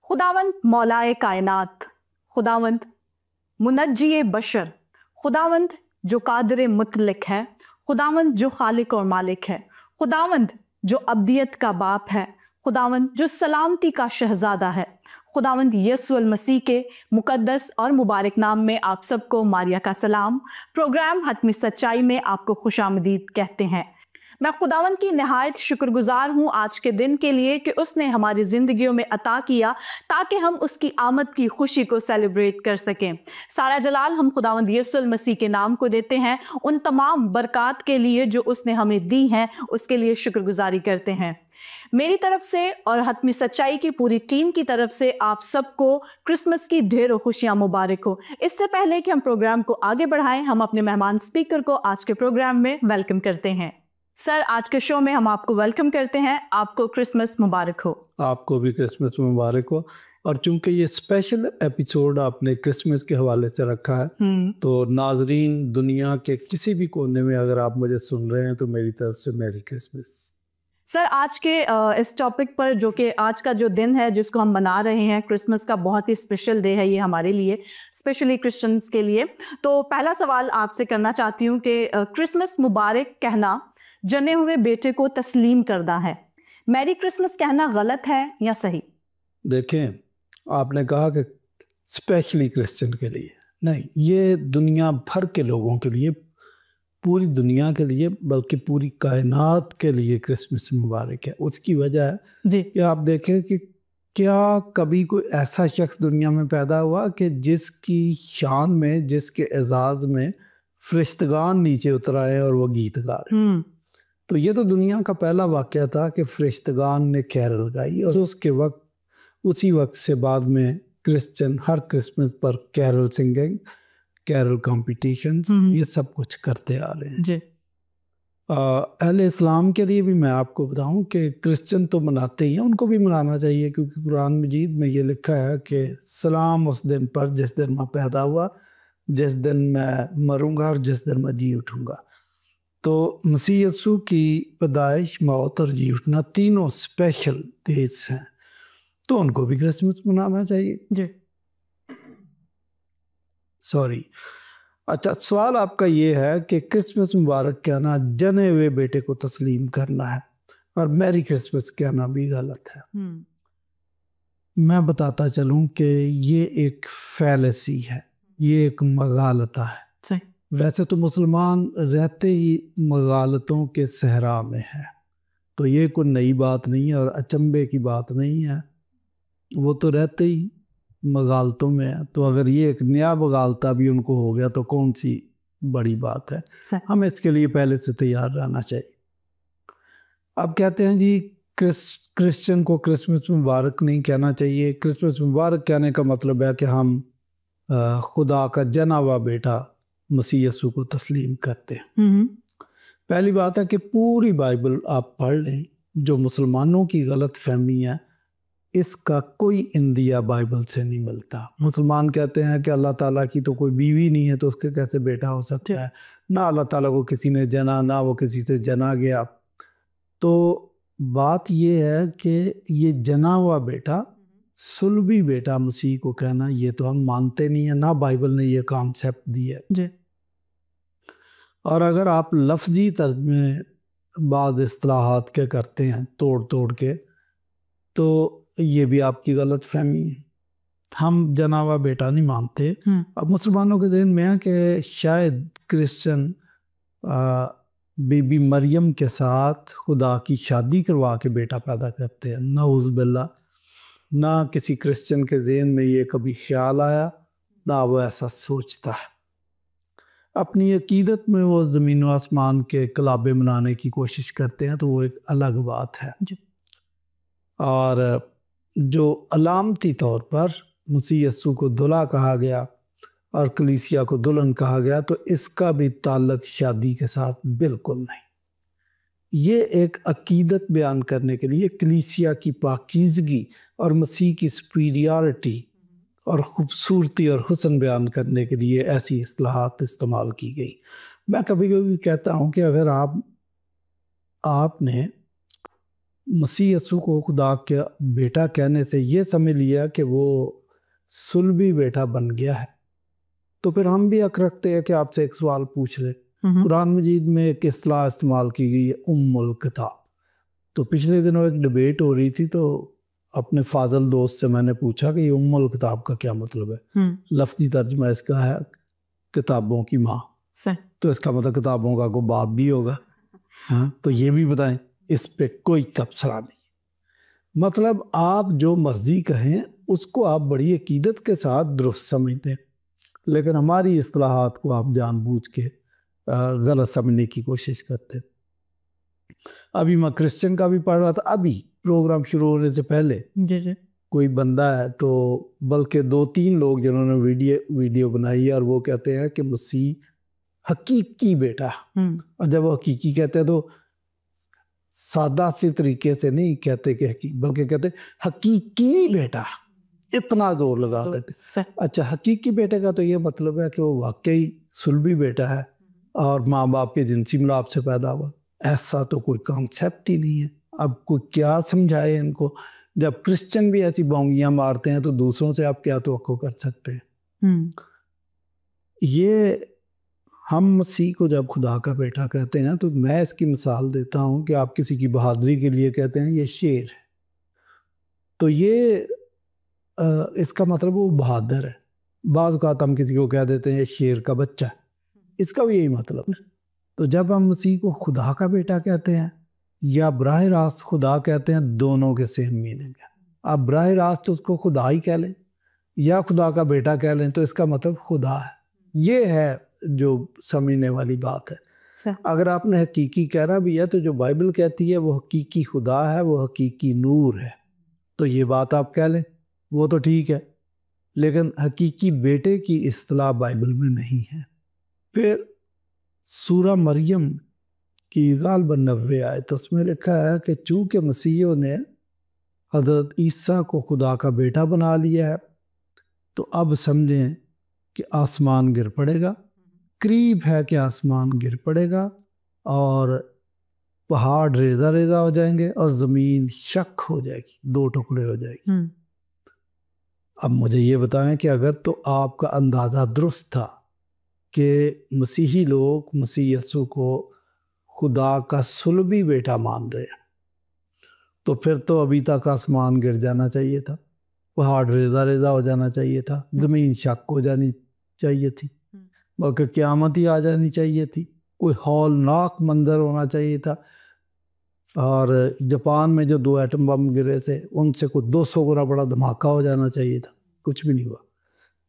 खुदावंद मौलाए कायनात, खुदावंद मुनज्जी बशर, खुदावंद जो कादिर मुतलक है, खुदावंद जो खालिक और मालिक है, खुदावंद जो अब्दियत का बाप है, खुदावंद जो सलामती का शहजादा है, खुदावंद यीशु मसीह के मुकद्दस और मुबारक नाम में आप सबको मारिया का सलाम। प्रोग्राम हतमी सच्चाई में आपको खुशामदीद कहते हैं। मैं खुदावंद की नहायत शुक्रगुजार हूँ आज के दिन के लिए कि उसने हमारी ज़िंदगियों में अता किया ताकि हम उसकी आमद की खुशी को सेलिब्रेट कर सकें। सारा जलाल हम खुदावंद यीशु मसीह के नाम को देते हैं, उन तमाम बरक़ात के लिए जो उसने हमें दी हैं, उसके लिए शुक्रगुजारी करते हैं। मेरी तरफ से और हतमी सच्चाई की पूरी टीम की तरफ से आप सबको क्रिसमस की ढेरों खुशियां मुबारक हो। इससे पहले कि हम प्रोग्राम को आगे बढ़ाएं, हम अपने मेहमान स्पीकर को आज के प्रोग्राम में वेलकम करते हैं। सर, आज के शो में हम आपको वेलकम करते हैं। आपको क्रिसमस मुबारक हो। आपको भी क्रिसमस मुबारक हो। और चूंकि ये स्पेशल एपिसोड आपने क्रिसमस के हवाले से रखा है, तो नाजरीन दुनिया के किसी भी कोने में अगर आप मुझे सुन रहे हैं तो मेरी तरफ से मैरी क्रिसमस। सर, आज के इस टॉपिक पर, जो कि आज का जो दिन है जिसको हम मना रहे हैं, क्रिसमस का बहुत ही स्पेशल डे है ये हमारे लिए, स्पेशली क्रिश्चियंस के लिए। तो पहला सवाल आपसे करना चाहती हूँ कि क्रिसमस मुबारक कहना जने हुए बेटे को तस्लीम करना है, मैरी क्रिसमस कहना गलत है या सही? देखें, आपने कहा कि स्पेशली क्रिश्चियन के लिए नहीं, ये दुनिया भर के लोगों के लिए, पूरी दुनिया के लिए, बल्कि पूरी कायनात के लिए क्रिसमस मुबारक है। उसकी वजह है जी कि आप देखें कि क्या कभी कोई ऐसा शख्स दुनिया में पैदा हुआ कि जिसकी शान में, जिसके एजाज में फरिश्तगान नीचे उतर आए और वो गीत गा रहे। तो ये तो दुनिया का पहला वाक़या था कि फरिश्तगान ने कैरल गाई, और उसके वक्त, उसी वक्त से बाद में क्रिश्चियन हर क्रिसमस पर कैरल सिंगिंग, कैरल कॉम्पिटिशन्स, ये सब कुछ करते आ रहे हैं जी। अहले इस्लाम के लिए भी मैं आपको बताऊं कि क्रिश्चियन तो मनाते ही हैं, उनको भी मनाना चाहिए, क्योंकि कुरान मजीद में ये लिखा है कि सलाम उस दिन पर जिस दिन मैं पैदा हुआ, जिस दिन मैं मरूंगा और जिस दिन मैं जी उठूंगा। तो मसीह यीशु की पैदाइश, मौत और जी उठना तीनों स्पेशल डेज हैं, तो उनको भी क्रिसमस मनाना चाहिए जी। सॉरी। अच्छा, सवाल आपका ये है कि क्रिसमस मुबारक कहना जने हुए बेटे को तस्लीम करना है और मैरी क्रिसमस कहना भी गलत है। मैं बताता चलूं कि ये एक फैलेसी है, ये एक मगालता है। सही। वैसे तो मुसलमान रहते ही मगालतों के सहरा में है, तो ये कोई नई बात नहीं है और अचंभे की बात नहीं है, वो तो रहते ही मगालतों में है। तो अगर ये एक नया मगालता भी उनको हो गया तो कौन सी बड़ी बात है। हमें इसके लिए पहले से तैयार रहना चाहिए। अब कहते हैं जी क्रिश्चियन को क्रिसमस मुबारक नहीं कहना चाहिए। क्रिसमस मुबारक कहने का मतलब है कि हम खुदा का जना हुआ बेटा मसीह यीशु को तस्लीम करते हैं। पहली बात है कि पूरी बाइबल आप पढ़ लें, जो मुसलमानों की गलत फहमी है, इसका कोई इंदिया बाइबल से नहीं मिलता। मुसलमान कहते हैं कि अल्लाह ताला की तो कोई बीवी नहीं है, तो उसके कैसे बेटा हो सकता है। ना अल्लाह ताला को किसी ने जना, ना वो किसी से जना गया। तो बात ये है कि ये जना हुआ बेटा, सुलभी बेटा मसीह को कहना, ये तो हम मानते नहीं है, ना बाइबल ने ये कॉन्सेप्ट दी है। और अगर आप लफ्जी तर्जुमे बाज़ इस्तिलाहात के करते हैं तोड़ तोड़ के, तो ये भी आपकी गलत फहमी है। हम जना हुआ बेटा नहीं मानते। अब मुसलमानों के दिन में है कि शायद क्रिश्चियन बीबी मरियम के साथ खुदा की शादी करवा के बेटा पैदा करते हैं। नऊज़ बिल्लाह, ना किसी क्रिश्चियन के ज़हन में ये कभी ख्याल आया, ना वो ऐसा सोचता है। अपनी अकीदत में वो ज़मीन व आसमान के कलाबे मनाने की कोशिश करते हैं, तो वो एक अलग बात है। और जो अलामती तौर पर मसीह यीशु को दुल्हा कहा गया और कलीसिया को दुल्हन कहा गया, तो इसका भी ताल्लुक शादी के साथ बिल्कुल नहीं। ये एक अकीदत बयान करने के लिए कलीसिया की पाकीज़गी और मसीह की सुपीरियरिटी और ख़ूबसूरती और हुस्न बयान करने के लिए ऐसी इस्तिलाहात इस्तेमाल की गई। मैं कभी कभी कहता हूँ कि अगर आपने मसीह यीशु को खुदा के बेटा कहने से ये समझ लिया कि वो सुलभी बेटा बन गया है, तो फिर हम भी हक रखते हैं कि आपसे एक सवाल पूछ ले। कुरान मजीद में एक इस्तेलाह इस्तेमाल की गई है, उम्मुल किताब। तो पिछले दिनों एक डिबेट हो रही थी, तो अपने फाजल दोस्त से मैंने पूछा कि ये उम्मुल किताब का क्या मतलब है। लफ्जी तर्जुमा इसका है किताबों की माँ, तो इसका मतलब किताबों का कोई बाप भी होगा। हाँ, तो ये भी बताएं, इस पे कोई तबसरा नहीं। मतलब आप जो मर्जी कहें उसको आप बड़ी अकीदत के साथ दुरुस्त समझते हैं, लेकिन हमारी इस्तिलाहात को आप जानबूझ के गलत समझने की कोशिश करते हैं। अभी मैं क्रिश्चियन का भी पढ़ रहा था, अभी प्रोग्राम शुरू होने से पहले जी। कोई बंदा है, तो बल्कि 2-3 लोग जिन्होंने वीडियो बनाई है और वो कहते हैं कि मसीह हकीकी बेटा। और जब वो हकीकी कहते हैं तो सादा सी तरीके से नहीं कहते कि बल्कि कहते हकीकी बेटा, इतना जोर लगा देते। अच्छा, हकीकी बेटे का तो ये मतलब है कि वो वाकई सुलभी बेटा है और माँ बाप के जिनसी मिलाप से पैदा हुआ। ऐसा तो कोई कॉन्सेप्ट ही नहीं है। अब कोई क्या समझाए इनको? जब क्रिश्चियन भी ऐसी बोंगियां मारते हैं तो दूसरों से आप क्या तवक्को कर सकते हैं? ये हम मसीह को जब खुदा का बेटा कहते हैं तो मैं इसकी मिसाल देता हूँ कि आप किसी की बहादुरी के लिए कहते हैं ये शेर है, तो ये इसका मतलब वो बहादुर है। बाज़ औक़ात हम किसी को कह देते हैं ये शेर का बच्चा है, इसका भी यही मतलब है। तो जब हम मसीह को खुदा का बेटा कहते हैं या बराह रास्त खुदा कहते हैं, दोनों के सेम मीनिंग है। आप बराह रास्त उसको खुदा ही कह लें या खुदा का बेटा कह लें, तो इसका मतलब खुदा है। ये है जो समझने वाली बात है। अगर आपने हकीकी कहना भी है तो जो बाइबल कहती है वो हकीकी खुदा है, वो हकीकी नूर है, तो ये बात आप कह लें, वो तो ठीक है। लेकिन हकीकी बेटे की इस्तिलाह बाइबल में नहीं है। फिर सूरा मरियम की गालिबन 90 आए तो उसमें लिखा है कि चूँकि मसीहों ने हज़रत ईसा को खुदा का बेटा बना लिया है, तो अब समझें कि आसमान गिर पड़ेगा, करीब है कि आसमान गिर पड़ेगा और पहाड़ रेजा रेजा हो जाएंगे और ज़मीन शक हो जाएगी, 2 टुकड़े हो जाएगी। अब मुझे ये बताएं कि अगर तो आपका अंदाज़ा दुरुस्त था कि मसीही लोग मसीह यीशु को खुदा का सुलभी बेटा मान रहे हैं, तो फिर तो अभी तक आसमान गिर जाना चाहिए था, पहाड़ रेजा रेजा हो जाना चाहिए था, ज़मीन शक हो जानी चाहिए थी, बल्कि क़यामत ही आ जानी चाहिए थी, कोई हौलनाक मंजर होना चाहिए था। और जापान में जो 2 एटम बम गिरे थे उनसे कुछ 200 गुना बड़ा धमाका हो जाना चाहिए था, कुछ भी नहीं हुआ।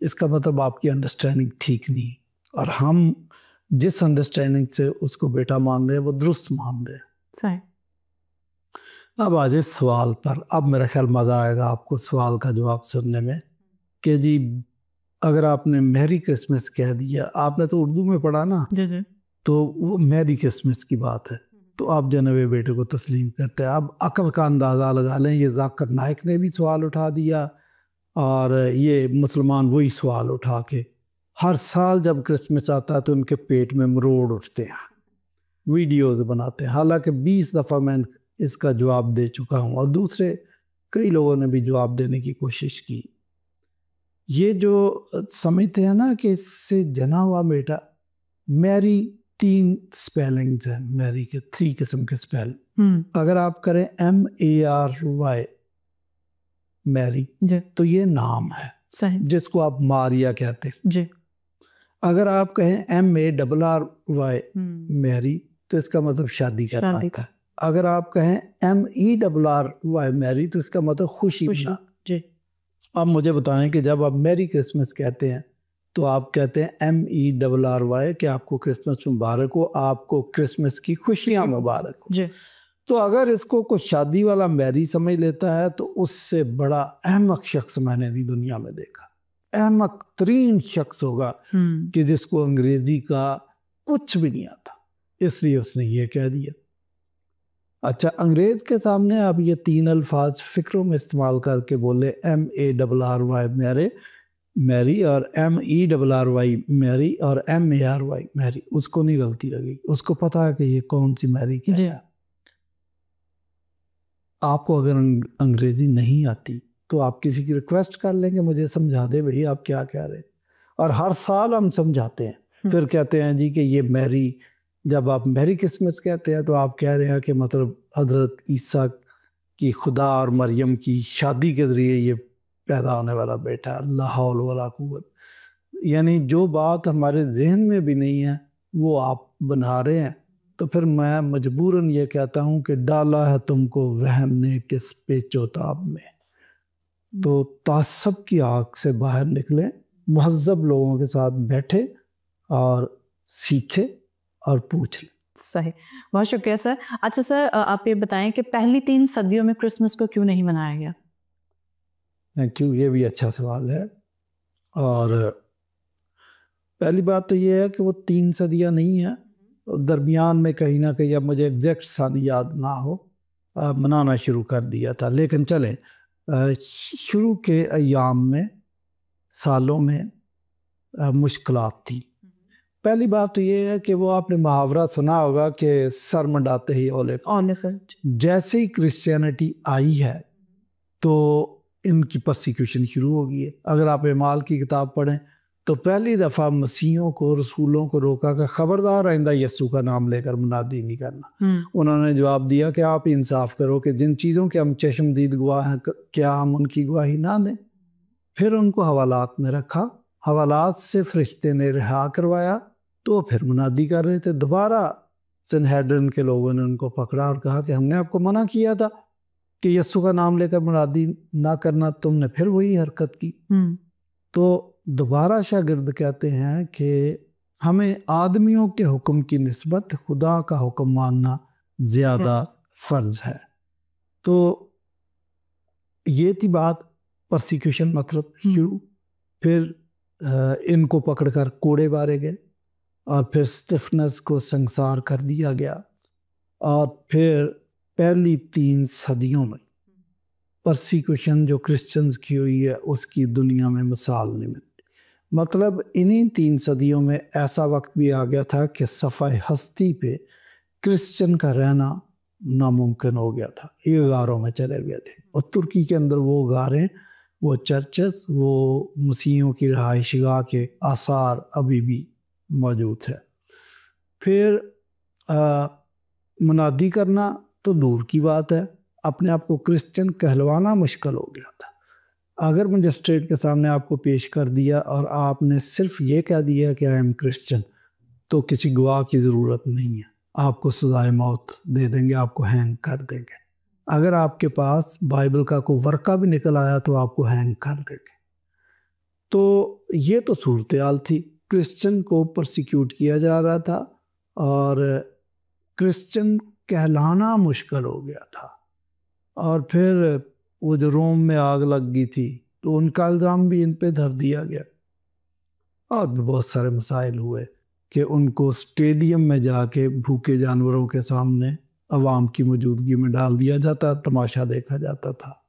इसका मतलब आपकी अंडरस्टैंडिंग ठीक नहीं, और हम जिस अंडरस्टैंडिंग से उसको बेटा मान रहे हैं वो दुरुस्त मान रहे हैं। सही। अब आ जाए सवाल पर। अब मेरा ख्याल मज़ा आएगा आपको सवाल का जवाब सुनने में कि जी अगर आपने मैरी क्रिसमस कह दिया, आपने तो उर्दू में पढ़ा ना, जी। तो वो मैरी क्रिसमस की बात है, तो आप जनवे बेटे को तस्लीम करते हैं। अब अकल का अंदाज़ा लगा लें, ये जाकिर नाइक ने भी सवाल उठा दिया और ये मुसलमान वही सवाल उठा के हर साल जब क्रिसमस आता है तो उनके पेट में मरोड़ उठते हैं, वीडियोज़ बनाते हैं। हालांकि 20 दफ़ा मैं इसका जवाब दे चुका हूँ और दूसरे कई लोगों ने भी जवाब देने की कोशिश की। ये जो समझते हैं ना कि इससे जना हुआ बेटा, मैरी 3 स्पेलिंग्स हैं, मैरी के 3 किस्म के स्पेलिंग। अगर आप करें MARY मैरी, तो ये नाम है सही, जिसको आप मारिया कहते हैं जी। अगर आप कहें MARRY मैरी, तो इसका मतलब शादी करना है। अगर आप कहें MERRY मैरी, तो इसका मतलब खुशी मना। जी। अब मुझे बताएं कि जब आप मैरी क्रिसमस कहते हैं तो आप कहते हैं MERRY कि आपको क्रिसमस मुबारक हो, आपको क्रिसमस की खुशियाँ मुबारक हो जी। तो अगर इसको कोई शादी वाला मैरी समझ लेता है तो उससे बड़ा अहमक शख्स मैंने भी दुनिया में देखा। अहमक तरीन शख्स होगा कि जिसको अंग्रेजी का कुछ भी नहीं आता, इसलिए उसने ये कह दिया। अच्छा, अंग्रेज के सामने आप ये 3 अल्फाज फिक्रों में इस्तेमाल करके बोले MARRY मैरी और MERRY मैरी और MARY मैरी, उसको नहीं गलती लगी, उसको पता है कि ये कौन सी मैरी क्या है। आपको अगर अंग्रेज़ी नहीं आती तो आप किसी की रिक्वेस्ट कर लेंगे, मुझे समझा दे भाई आप क्या कह रहे हैं। और हर साल हम समझाते हैं। फिर कहते हैं जी कि ये मैरी, जब आप मैरी क्रिसमस कहते हैं तो आप कह रहे हैं कि मतलब हज़रत ईसा की खुदा और मरियम की शादी के ज़रिए ये पैदा होने वाला बेटा, अल्लाह हौल वला कुव्वत। यानी जो बात हमारे जहन में भी नहीं है वो आप बना रहे हैं। तो फिर मैं मजबूरन ये कहता हूँ कि डाला है तुमको वहम ने किस पेचोताब में। तो तासब की आग से बाहर निकले, महज़ब लोगों के साथ बैठे और सीखे और पूछ लें। सही, बहुत शुक्रिया सर। अच्छा सर, आप ये बताएं कि पहली 3 सदियों में क्रिसमस को क्यों नहीं मनाया गया? थैंक यू, ये भी अच्छा सवाल है। और पहली बात तो ये है कि वो 3 सदियाँ नहीं है, दरमियान में कहीं ना कहीं, अब मुझे एग्जैक्ट सान याद ना हो, मनाना शुरू कर दिया था। लेकिन चले, शुरू के अयाम में, सालों में मुश्किलात थी। पहली बात तो ये है कि वो आपने मुहावरा सुना होगा कि सर मंडाते ही ओले। जैसे ही क्रिश्चियनिटी आई है तो इनकी परसिक्यूशन शुरू हो गई है। अगर आप एमाल की किताब पढ़ें तो पहली दफ़ा मसीहों को, रसूलों को रोका कि खबरदार आइंदा यस्सु का नाम लेकर मुनादी नहीं करना। उन्होंने जवाब दिया कि आप इंसाफ करो कि जिन चीज़ों के हम चश्मदीद गवाह हैं क्या हम उनकी गवाही ना दें। फिर उनको हवालात में रखा, हवालात से फरिश्ते ने रिहा करवाया तो फिर मुनादी कर रहे थे। दोबारा सनहेड्रिन के लोगों ने उनको पकड़ा और कहा कि हमने आपको मना किया था कि यस्सु का नाम लेकर मुनादी ना करना, तुमने फिर वही हरकत की। तो दोबारा शागिर्द कहते हैं कि हमें आदमियों के हुक्म की निस्बत खुदा का हुक्म मानना ज़्यादा फ़र्ज है। तो ये थी बात, परसिक्यूशन मतलब शुरू। फिर इनको पकड़कर कोड़े मारे गए और फिर स्टिफनेस को संसार कर दिया गया। और फिर पहली 3 सदियों में परसिक्यूशन जो क्रिश्चियंस की हुई है उसकी दुनिया में मिसाल नहीं मिलती। मतलब इन्हीं 3 सदियों में ऐसा वक्त भी आ गया था कि सफ़ाए हस्ती पे क्रिश्चियन का रहना नामुमकिन हो गया था। ये गारों में चले गए थे और तुर्की के अंदर वो गारें, वो चर्चेस, वो मसीहों की रहायशगाह के आसार अभी भी मौजूद है। फिर मुनादी करना तो दूर की बात है, अपने आप को क्रिश्चियन कहलवाना मुश्किल हो गया था। अगर मजिस्ट्रेट के सामने आपको पेश कर दिया और आपने सिर्फ ये कह दिया कि आई एम क्रिश्चियन, तो किसी गवाह की ज़रूरत नहीं है, आपको सज़ाए मौत दे देंगे, आपको हैंग कर देंगे। अगर आपके पास बाइबल का कोई वर्का भी निकल आया तो आपको हैंग कर देंगे। तो ये तो सूरत हाल थी, क्रिश्चियन को परसिक्यूट किया जा रहा था और क्रिश्चियन कहलाना मुश्किल हो गया था। और फिर वो जो रोम में आग लग गई थी तो उनका इल्ज़ाम भी इन पे धर दिया गया। और भी बहुत सारे मसाइल हुए कि उनको स्टेडियम में जाके भूखे जानवरों के सामने अवाम की मौजूदगी में डाल दिया जाता, तमाशा देखा जाता था।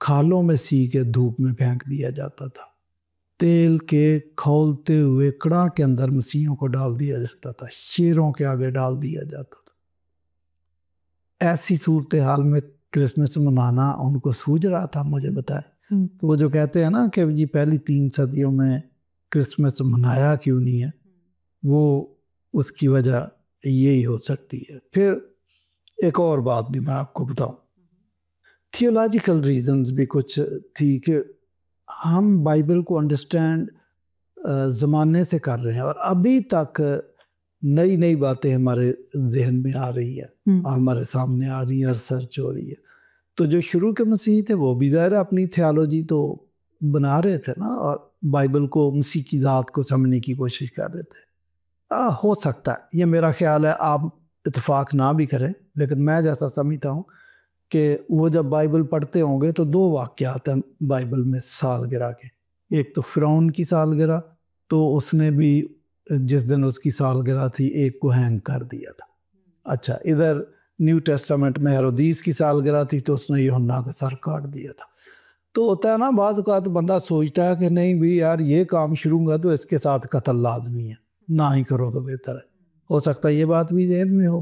खालों में सी के धूप में फेंक दिया जाता था। तेल के खौलते हुए कड़ा के अंदर मसीहों को डाल दिया जाता था, शेरों के आगे डाल दिया जाता था। ऐसी सूरत हाल में क्रिसमस मनाना उनको सूझ रहा था, मुझे बताए। तो वो जो कहते हैं ना कि जी पहली 3 सदियों में क्रिसमस मनाया क्यों नहीं है, वो उसकी वजह यही हो सकती है। फिर एक और बात भी मैं आपको बताऊं, थियोलॉजिकल रीजंस भी कुछ थी कि हम बाइबल को अंडरस्टैंड ज़माने से कर रहे हैं और अभी तक नई नई बातें हमारे जहन में आ रही है, हमारे सामने आ रही है, रिसर्च हो रही है। तो जो शुरू के मसीही थे वो भी ज़ाहिर अपनी थियोलॉजी तो बना रहे थे ना, और बाइबल को, मसीह की ज़ात को समझने की कोशिश कर रहे थे। हो सकता है, ये मेरा ख्याल है, आप इत्तेफाक ना भी करें, लेकिन मैं जैसा समझता हूँ कि वो जब बाइबल पढ़ते होंगे तो 2 वाक़यात हैं बाइबल में सालगिरह के। एक तो फ़िरौन की सालगिरह, तो उसने भी जिस दिन उसकी सालगिरह थी एक को हैंग कर दिया था। अच्छा, इधर न्यू टेस्टामेंट में हेरोदीस की सालगिरह थी तो उसने यूहन्ना का सर काट दिया था। तो होता है ना, बाद का तो बंदा सोचता है कि नहीं भी यार ये काम शुरू हुआ तो इसके साथ कत्ल लाजमी है, ना ही करो तो बेहतर है। हो सकता है ये बात भी जहन में हो।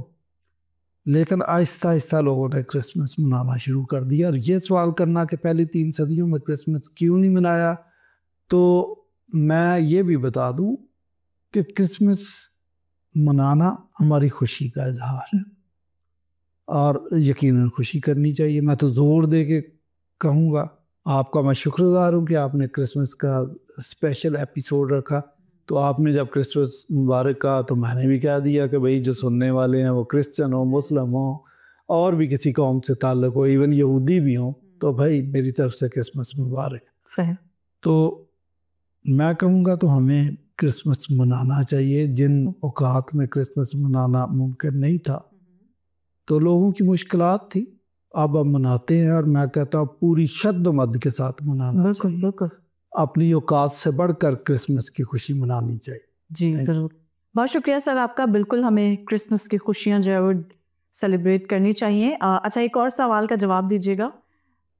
लेकिन आहिस्ता आहिस्ता लोगों ने क्रिसमस मनाना शुरू कर दिया। और ये सवाल करना कि पहली 3 सदियों में क्रिसमस क्यों नहीं मनाया, तो मैं ये भी बता दूं कि क्रिसमस मनाना हमारी खुशी का इजहार है और यकीनन खुशी करनी चाहिए। मैं तो ज़ोर दे के कहूँगा, आपका मैं शुक्रगुजार हूँ कि आपने क्रिसमस का स्पेशल एपिसोड रखा। तो आपने जब क्रिसमस मुबारक कहा तो मैंने भी कह दिया कि भाई जो सुनने वाले हैं वो क्रिश्चियन हो, मुस्लिम हो, और भी किसी कौम से ताल्लुक़ हो, इवन यहूदी भी हो, तो भाई मेरी तरफ से क्रिसमस मुबारक। सही। तो मैं कहूँगा तो हमें क्रिसमस मनाना चाहिए। जिन औकात में क्रिसमस मनाना मुमकिन नहीं था तो लोगों की मुश्किलात थी, अब मनाते हैं। और मैं कहता हूँ पूरी शद्द मद के साथ मनाना चाहिए। बिल्कुल। अपनी औकात से बढ़कर क्रिसमस की खुशी मनानी चाहिए। जी ज़रूर, बहुत शुक्रिया सर आपका। बिल्कुल हमें क्रिसमस की खुशियाँ जो है वो सेलिब्रेट करनी चाहिए। अच्छा, एक और सवाल का जवाब दीजिएगा।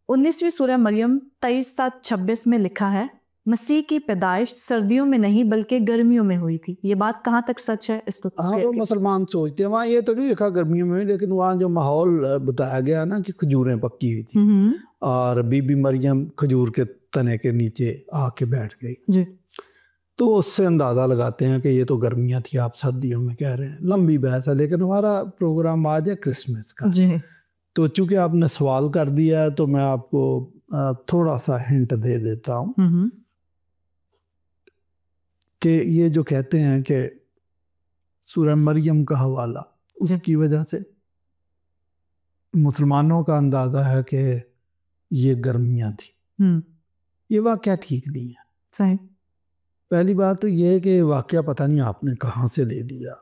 19वीं सूरह मरियम 23:26 में लिखा है, मसीह की पैदाइश सर्दियों में नहीं बल्कि गर्मियों में हुई थी। ये बात कहाँ तक सच है, इसको हाँ, वो मुसलमान सोचते हैं। वहाँ ये तो नहीं लिखा गर्मियों में, लेकिन वहाँ जो माहौल बताया गया ना कि खजूरें पक्की हुई थी और बीबी मरियम खजूर के तने के नीचे आके बैठ गई जी। तो उससे अंदाज़ा लगाते हैं कि ये तो गर्मियाँ थी, आप सर्दियों में कह रहे हैं। लंबी बहस है, लेकिन हमारा प्रोग्राम आज है क्रिसमस का। जी। तो चूँकि आपने सवाल कर दिया है तो मैं आपको थोड़ा सा हिंट दे देता हूँ कि ये जो कहते हैं कि सूरह मरियम का हवाला, उसकी वजह से मुसलमानों का अंदाज़ा है कि ये गर्मियाँ थी। ये वाक़या ठीक नहीं है। सही। पहली बात तो ये है कि वाक़या पता नहीं आपने कहाँ से ले लिया।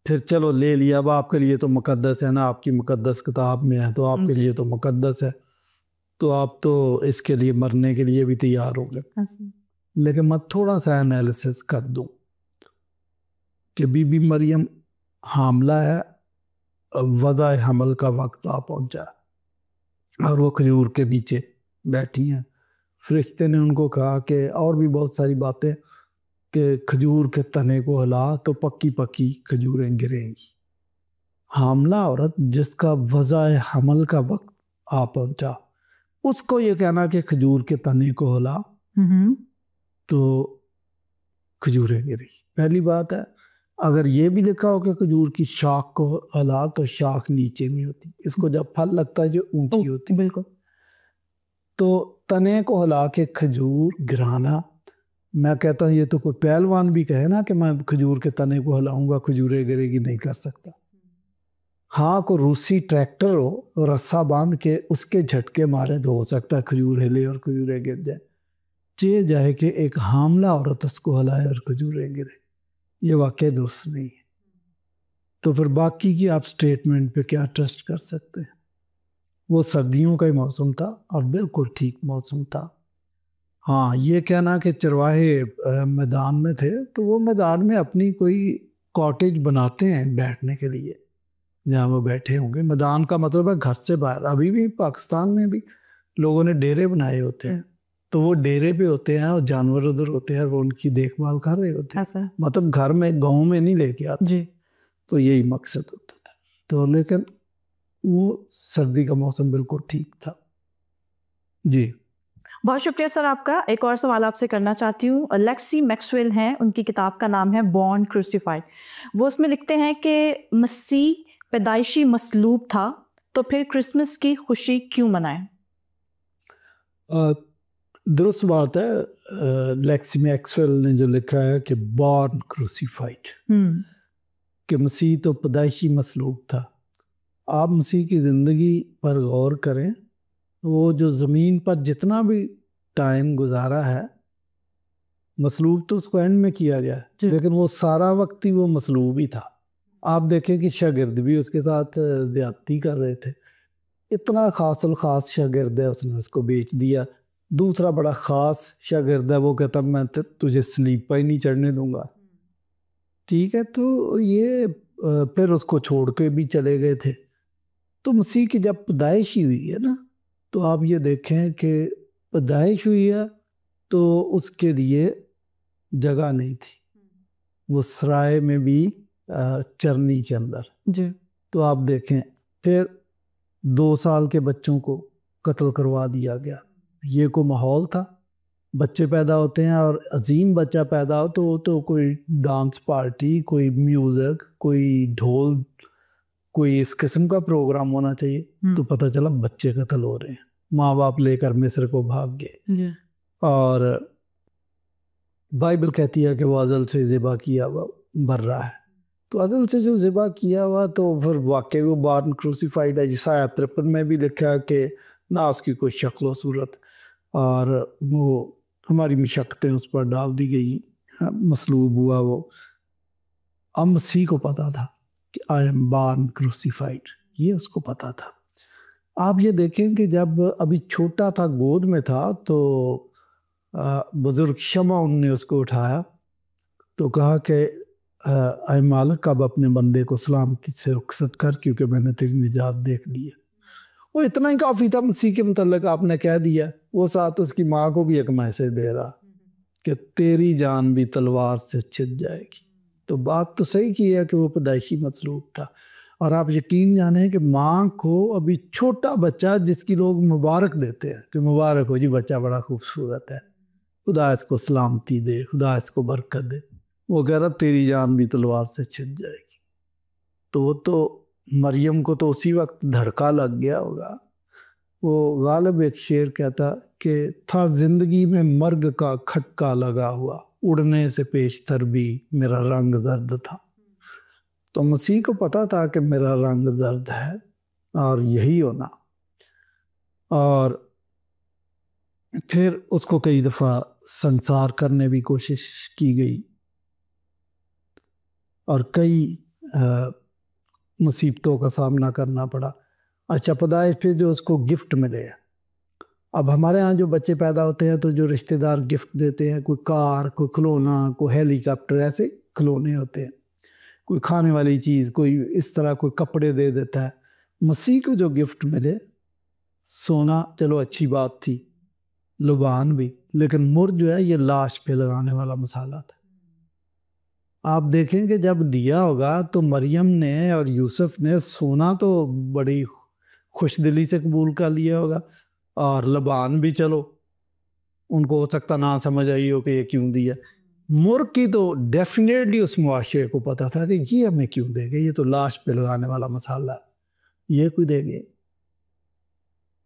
फिर चलो ले लिया, अब आपके लिए तो मुक़द्दस है ना, आपकी मुक़द्दस किताब में है तो आपके लिए तो मुक़द्दस है, तो आप तो इसके लिए मरने के लिए भी तैयार हो गए। लेकिन मैं थोड़ा सा एनालिसिस कर दूं कि बीबी मरियम हामला है, वज़ा हमल का वक्त आ पहुंचा और वो खजूर के नीचे बैठी हैं। फरिश्ते ने उनको कहा कि और भी बहुत सारी बातें कि खजूर के तने को हिला तो पक्की पक्की खजूरें गिरेंगी। हामला औरत जिसका वज़ा हमल का वक्त आ पहुंचा, उसको ये कहना कि खजूर के तने को हिला तो खजूरें गिरी। पहली बात है, अगर ये भी लिखा हो कि खजूर की शाख को हिला तो शाख नीचे नहीं होती, इसको जब फल लगता है जो ऊंची होती। बिल्कुल। तो तने को हिला के खजूर गिराना, मैं कहता हूँ ये तो कोई पहलवान भी कहे ना कि मैं खजूर के तने को हिलाऊंगा खजूरें गिरेगी, नहीं कर सकता। हाँ, को रूसी ट्रैक्टर हो और रस्सा बांध के उसके झटके मारे तो हो सकता है खजूर हिले और खजूरें गिर जाए। चे जाए कि एक हामला औरत उसको हिलाए और खजूरें गिरे, ये वाकई दुरुस्त नहीं है। तो फिर बाकी की आप स्टेटमेंट पे क्या ट्रस्ट कर सकते हैं। वो सर्दियों का ही मौसम था और बिल्कुल ठीक मौसम था। हाँ, ये कहना कि चरवाहे मैदान में थे, तो वो मैदान में अपनी कोई कॉटेज बनाते हैं बैठने के लिए जहाँ वो बैठे होंगे। मैदान का मतलब है घर से बाहर। अभी भी पाकिस्तान में भी लोगों ने डेरे बनाए होते हैं, तो वो डेरे पे होते हैं और जानवर उधर होते हैं और वो उनकी देखभाल कर रहे होते हैं। मतलब घर में गाँव में नहीं लेके आते जी। तो यही मकसद होता था। तो लेकिन वो सर्दी का मौसम बिल्कुल ठीक था जी। बहुत शुक्रिया सर आपका। एक और सवाल आपसे करना चाहती हूँ। लेक्सी मैक्सवेल हैं, उनकी किताब का नाम है बॉर्न क्रूसिफाइड। वो उसमें लिखते हैं कि मसीह पैदाइशी मसलूब था, तो फिर क्रिसमस की खुशी क्यों मनाएं? दुरुस्त बात है। लेक्सी मैक्सवेल ने जो लिखा है कि बॉर्न क्रूसिफाइड, कि मसीह तो पैदाइशी मसलूब था। आप मसीह की ज़िंदगी पर गौर करें, वो जो ज़मीन पर जितना भी टाइम गुजारा है, मसलूब तो उसको एंड में किया गया, लेकिन वो सारा वक्त ही वो मसलूब ही था। आप देखें कि शागिर्द भी उसके साथ ज़्यादती कर रहे थे। इतना खास शागिर्द है, उसने उसको बेच दिया। दूसरा बड़ा ख़ास शागिर्द है, वो कहता मैं तुझे स्लीप पर ही नहीं चढ़ने दूंगा। ठीक है, तो ये फिर उसको छोड़ के भी चले गए थे। तो मसीह की जब पैदाइश हुई है ना, तो आप ये देखें कि पैदाइश हुई है तो उसके लिए जगह नहीं थी। वो सराय में भी चरनी के अंदर जी। तो आप देखें फिर 2 साल के बच्चों को कत्ल करवा दिया गया। ये कोई माहौल था? बच्चे पैदा होते हैं और अजीम बच्चा पैदा हो तो कोई डांस पार्टी, कोई म्यूज़िक, कोई ढोल, कोई इस किस्म का प्रोग्राम होना चाहिए। तो पता चला बच्चे कत्ल हो रहे हैं, माँ बाप लेकर मिस्र को भाग गए। और बाइबल कहती है कि वो अज़ल से ज़िबा किया हुआ भर रहा है। तो अज़ल से जो ज़िबा किया हुआ तो फिर वाकई वो बार्न क्रूसीफाइड है। जिसा 53 में भी लिखा है कि ना उसकी कोई शक्ल व सूरत, और वो हमारी मशक्क़तें उस पर डाल दी गई, मसलूब हुआ वो। अब मसीह को पता था कि आई एम बार्न क्रूसीफाइड, ये उसको पता था। आप ये देखें कि जब अभी छोटा था, गोद में था, तो बुज़ुर्ग शमौन ने उसको उठाया तो कहा कि ऐ मालिक अब अपने बंदे को सलाम से रुखसत कर, क्योंकि मैंने तेरी निजात देख ली है। वो इतना ही काफ़ी था मसीह के मतलब आपने कह दिया। वो साथ उसकी माँ को भी एक मैसेज दे रहा कि तेरी जान भी तलवार से छिद जाएगी। तो बात तो सही की है कि वो पैदाइशी मसलूब था। और आप यकीन जाने कि माँ को अभी छोटा बच्चा, जिसकी लोग मुबारक देते हैं कि मुबारक हो जी, बच्चा बड़ा खूबसूरत है, खुदा इसको सलामती दे, खुदा इसको बरकत दे, वो कह रहा तेरी जान भी तलवार से छिद जाएगी। तो मरियम को तो उसी वक्त धड़का लग गया होगा। वो गालिब एक शेर कहता कि था जिंदगी में मर्ग का खटका लगा हुआ, उड़ने से पेशतर भी मेरा रंग जर्द था। तो मसीह को पता था कि मेरा रंग जर्द है और यही होना। और फिर उसको कई दफ़ा संसार करने भी कोशिश की गई और कई मुसीबतों का सामना करना पड़ा। अच्छा, पैदाइश पे जो उसको गिफ्ट मिले। अब हमारे यहाँ जो बच्चे पैदा होते हैं तो जो रिश्तेदार गिफ्ट देते हैं, कोई कार, कोई खिलौना, कोई हेलीकॉप्टर, ऐसे खिलौने होते हैं, कोई खाने वाली चीज़, कोई इस तरह कोई कपड़े दे देता है। मसीह को जो गिफ्ट मिले, सोना चलो अच्छी बात थी, लुबान भी, लेकिन मुर जो है ये लाश पे लगाने वाला मसाला था। आप देखेंगे जब दिया होगा तो मरियम ने और यूसुफ ने सोना तो बड़ी खुशदिली से कबूल कर लिया होगा, और लबान भी चलो उनको हो सकता ना समझ आई हो कि ये क्यों दिया। मुर्ग की तो डेफिनेटली उस मुआशरे को पता था कि ये हमें क्यों देंगे, ये तो लाश पे लगाने वाला मसाला है, ये कोई देंगे।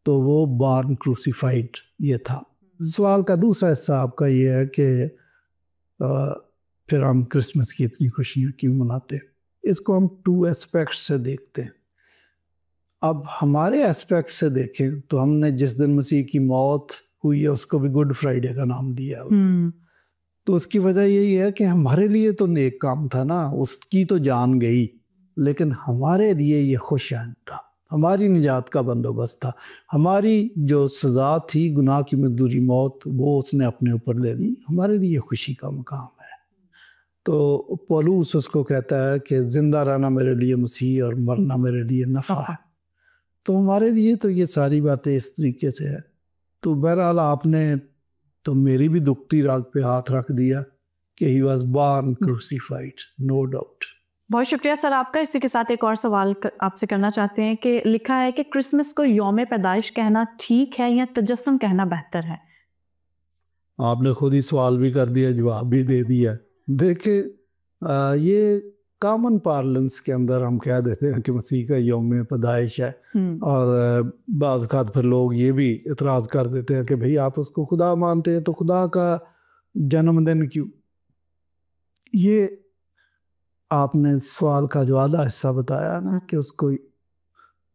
तो वो बार्न क्रूसीफाइड ये था। सवाल का दूसरा हिस्सा आपका ये है कि फिर हम क्रिसमस की इतनी खुशियाँ क्यों मनाते हैं। इसको हम 2 एस्पेक्ट्स से देखते हैं। अब हमारे एस्पेक्ट से देखें तो हमने जिस दिन मसीह की मौत हुई है उसको भी गुड फ्राइडे का नाम दिया है। तो उसकी वजह यही है कि हमारे लिए तो नेक काम था ना, उसकी तो जान गई, लेकिन हमारे लिए ये खुशआमद था, हमारी निजात का बंदोबस्त था। हमारी जो सज़ा थी, गुनाह की मजदूरी मौत, वो उसने अपने ऊपर ले ली, हमारे लिए खुशी का मकाम है। तो पौलुस उसको कहता है कि ज़िंदा रहना मेरे लिए मसीह और मरना मेरे लिए नफ़ा है। तो हमारे लिए तो ये सारी बातें इस तरीके से है। तो बहरहाल आपने तो मेरी भी दुखती राग पे हाथ रख दिया कि he was born crucified, no doubt. बहुत शुक्रिया सर आपका। इसी के साथ एक और सवाल आपसे करना चाहते हैं कि लिखा है कि क्रिसमस को यौम पैदाइश कहना ठीक है या तजस्सुम कहना बेहतर है? आपने खुद ही सवाल भी कर दिया, जवाब भी दे दिया। देखिए, ये कॉमन पार्लेंस के अंदर हम कह देते हैं कि मसीह का यौम पैदाइश है, और बाज़ औक़ात फिर लोग ये भी इतराज़ कर देते हैं कि भाई आप उसको खुदा मानते हैं तो खुदा का जन्मदिन क्यों। ये आपने सवाल का जो आधा हिस्सा बताया ना कि उसको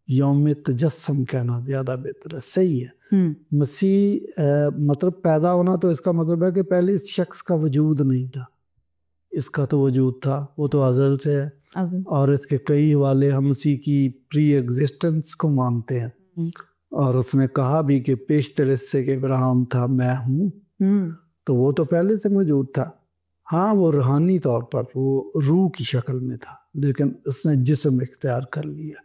यौम तजस्सुम कहना ज़्यादा बेहतर है, सही है। मसीह मतलब पैदा होना, तो इसका मतलब है कि पहले इस शख्स का वजूद नहीं था, इसका तो वजूद था, वो तो अज़ल से है। और इसके कई हवाले हम उसी की प्री एग्जिस्टेंस को मानते हैं। और उसने कहा भी कि पेश तेरे से के इब्राहिम था मैं हूँ, तो वो तो पहले से मौजूद था। हाँ, वो रूहानी तौर पर वो रूह की शक्ल में था, लेकिन उसने जिस्म इख्तियार कर लिया।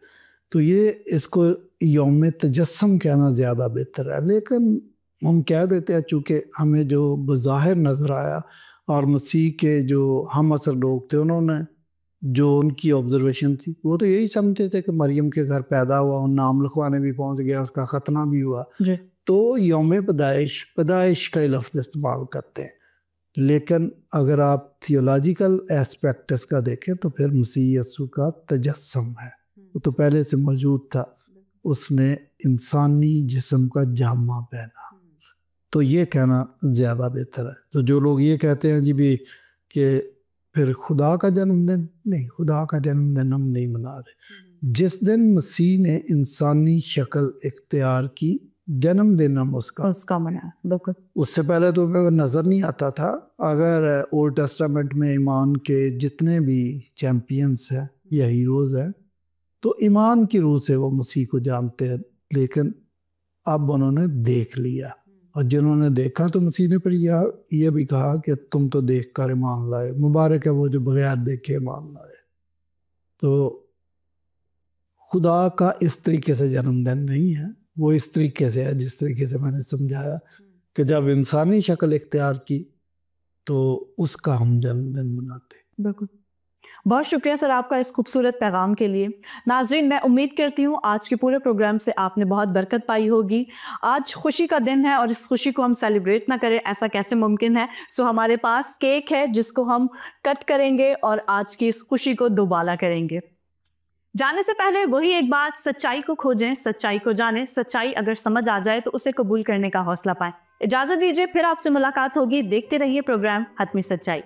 तो ये इसको यौम तजस्सुम कहना ज़्यादा बेहतर है, लेकिन हम कह देते हैं चूँकि हमें जो बज़ाहिर नज़र आया, और मसीह के जो हम असर लोग थे उन्होंने जो उनकी ऑब्जर्वेशन थी, वो तो यही समझते थे कि मरियम के घर पैदा हुआ, उन नाम लिखवाने भी पहुंच गया, उसका खतना भी हुआ। तो यौम पैदाइश, पैदाइश का लफ्ज़ इस्तेमाल करते हैं। लेकिन अगर आप थियोलॉजिकल एस्पेक्ट इसका देखें तो फिर मसीह यस्सु का तजस्सुम है, वो तो पहले से मौजूद था, उसने इंसानी जिस्म का जामा पहना। तो ये कहना ज़्यादा बेहतर है। तो जो लोग ये कहते हैं जी भी कि फिर खुदा का जन्मदिन, नहीं, खुदा का जन्मदिन हम नहीं मना रहे। जिस दिन मसीह ने इंसानी शक्ल इख्तियार की, जन्मदिन हम उसका मना। बिल्कुल, उससे पहले तो वो नज़र नहीं आता था। अगर ओल्ड टेस्टामेंट में ईमान के जितने भी चैम्पियंस हैं या हीरोज़ हैं, तो ईमान की रूह से वो मसीह को जानते हैं, लेकिन अब उन्होंने देख लिया, और जिन्होंने देखा तो मसीह ने फिर यह भी कहा कि तुम तो देख कर ईमान लाए, मुबारक है वो जो बगैर देखे ईमान लाए। तो खुदा का इस तरीके से जन्मदिन नहीं है, वो इस तरीके से है जिस तरीके से मैंने समझाया कि जब इंसानी शक्ल इख्तियार की तो उसका हम जन्मदिन मनाते। बिल्कुल, बहुत शुक्रिया सर आपका इस खूबसूरत पैगाम के लिए। नाज़रीन, मैं उम्मीद करती हूँ आज के पूरे प्रोग्राम से आपने बहुत बरकत पाई होगी। आज खुशी का दिन है और इस खुशी को हम सेलिब्रेट ना करें, ऐसा कैसे मुमकिन है। सो हमारे पास केक है जिसको हम कट करेंगे और आज की इस खुशी को दोबाला करेंगे। जाने से पहले वही एक बात, सच्चाई को खोजें, सच्चाई को जानें। सच्चाई अगर समझ आ जाए तो उसे कबूल करने का हौसला पाएं। इजाज़त दीजिए, फिर आपसे मुलाकात होगी। देखते रहिए प्रोग्राम हतमी सच्चाई।